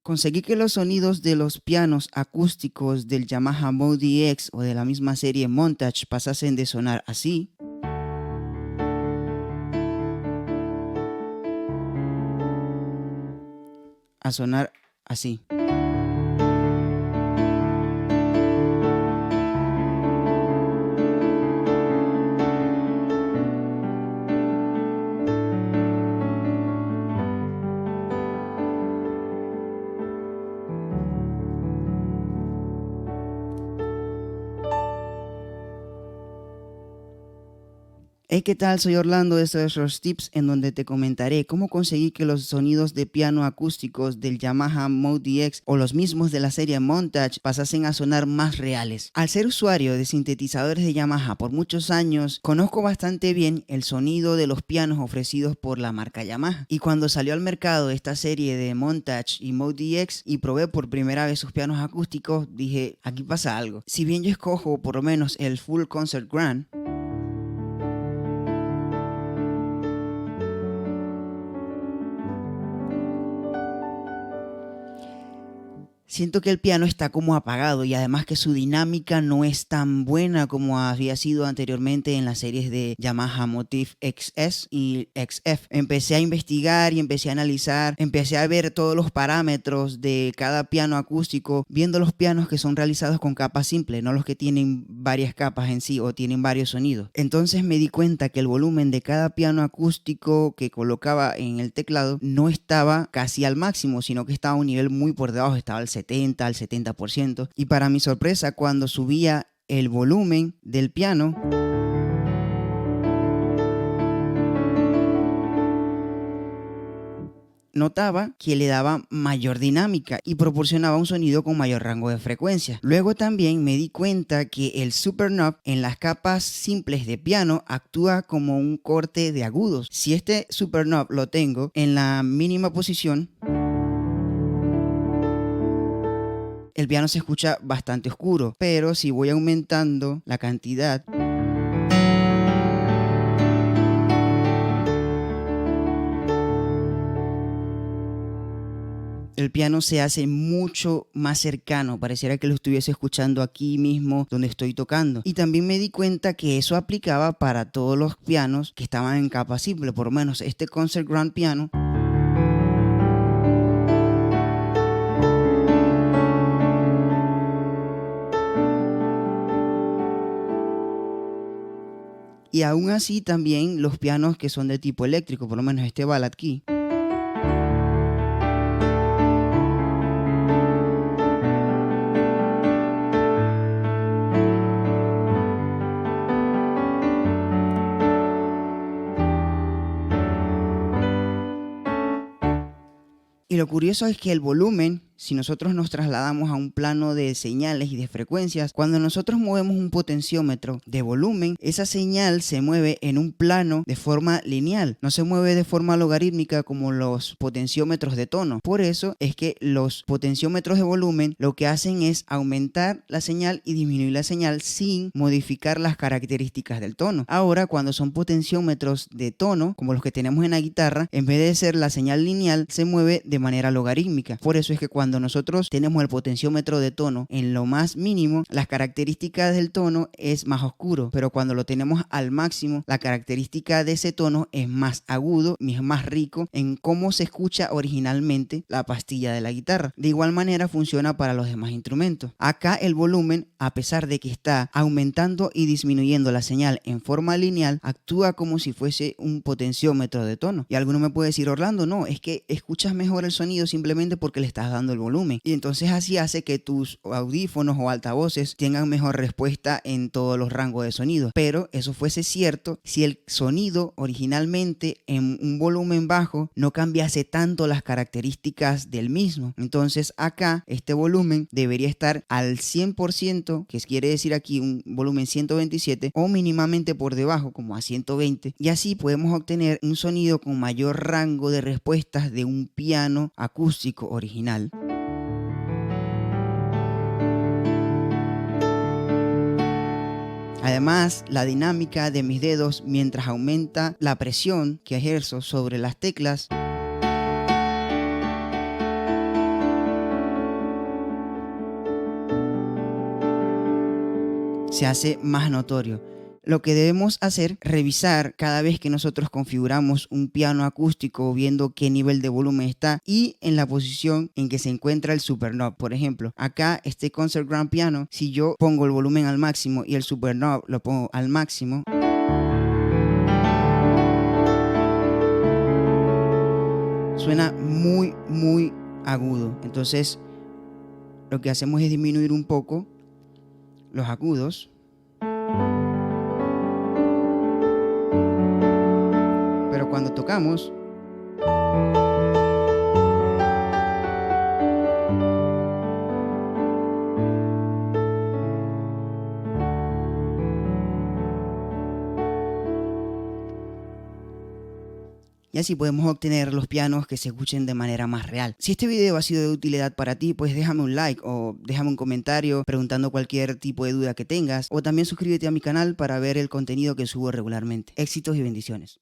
Conseguí que los sonidos de los pianos acústicos del Yamaha Mode X o de la misma serie Montage pasasen de sonar así a sonar así. Hey, ¿qué tal? Soy Orlando, esto es los tips en donde te comentaré cómo conseguí que los sonidos de piano acústicos del Yamaha Mode X o los mismos de la serie Montage pasasen a sonar más reales. Al ser usuario de sintetizadores de Yamaha por muchos años, conozco bastante bien el sonido de los pianos ofrecidos por la marca Yamaha. Y cuando salió al mercado esta serie de Montage y Mode X y probé por primera vez sus pianos acústicos, dije, aquí pasa algo. Si bien yo escojo por lo menos el Full Concert Grand, siento que el piano está como apagado y además que su dinámica no es tan buena como había sido anteriormente en las series de Yamaha Motif XS y XF. Empecé a investigar y empecé a analizar, empecé a ver todos los parámetros de cada piano acústico, viendo los pianos que son realizados con capas simples, no los que tienen varias capas en sí o tienen varios sonidos. Entonces me di cuenta que el volumen de cada piano acústico que colocaba en el teclado no estaba casi al máximo, sino que estaba a un nivel muy por debajo, estaba al 70%. Y para mi sorpresa, cuando subía el volumen del piano, notaba que le daba mayor dinámica y proporcionaba un sonido con mayor rango de frecuencia. Luego también me di cuenta que el Super Knob en las capas simples de piano actúa como un corte de agudos. Si este Super Knob lo tengo en la mínima posición, el piano se escucha bastante oscuro, pero si voy aumentando la cantidad, el piano se hace mucho más cercano, pareciera que lo estuviese escuchando aquí mismo donde estoy tocando. Y también me di cuenta que eso aplicaba para todos los pianos que estaban en capa simple, por lo menos este Concert Grand Piano. Y aún así también los pianos que son de tipo eléctrico, por lo menos este Ballad Key, y lo curioso es que el volumen, si nosotros nos trasladamos a un plano de señales y de frecuencias, cuando nosotros movemos un potenciómetro de volumen, esa señal se mueve en un plano de forma lineal, no se mueve de forma logarítmica como los potenciómetros de tono. Por eso es que los potenciómetros de volumen lo que hacen es aumentar la señal y disminuir la señal sin modificar las características del tono. Ahora, cuando son potenciómetros de tono, como los que tenemos en la guitarra, en vez de ser la señal lineal, se mueve de manera logarítmica. Por eso es que cuando nosotros tenemos el potenciómetro de tono en lo más mínimo, las características del tono es más oscuro, pero cuando lo tenemos al máximo, la característica de ese tono es más agudo y es más rico en cómo se escucha originalmente la pastilla de la guitarra. De igual manera funciona para los demás instrumentos. Acá el volumen, a pesar de que está aumentando y disminuyendo la señal en forma lineal, actúa como si fuese un potenciómetro de tono. Y alguno me puede decir, Orlando, no, es que escuchas mejor el sonido simplemente porque le estás dando el volumen, y entonces así hace que tus audífonos o altavoces tengan mejor respuesta en todos los rangos de sonido. Pero eso fuese cierto si el sonido originalmente en un volumen bajo no cambiase tanto las características del mismo. Entonces acá este volumen debería estar al 100%, que quiere decir aquí un volumen 127, o mínimamente por debajo como a 120, y así podemos obtener un sonido con mayor rango de respuestas de un piano acústico original. Además, la dinámica de mis dedos mientras aumenta la presión que ejerzo sobre las teclas se hace más notorio. Lo que debemos hacer, revisar cada vez que nosotros configuramos un piano acústico, viendo qué nivel de volumen está y en la posición en que se encuentra el superknob. Por ejemplo, acá este Concert Grand Piano, si yo pongo el volumen al máximo y el superknob lo pongo al máximo, suena muy agudo. Entonces, lo que hacemos es disminuir un poco los agudos. Pero cuando tocamos, y así podemos obtener los pianos que se escuchen de manera más real. Si este video ha sido de utilidad para ti, pues déjame un like o déjame un comentario preguntando cualquier tipo de duda que tengas, o también suscríbete a mi canal para ver el contenido que subo regularmente. Éxitos y bendiciones.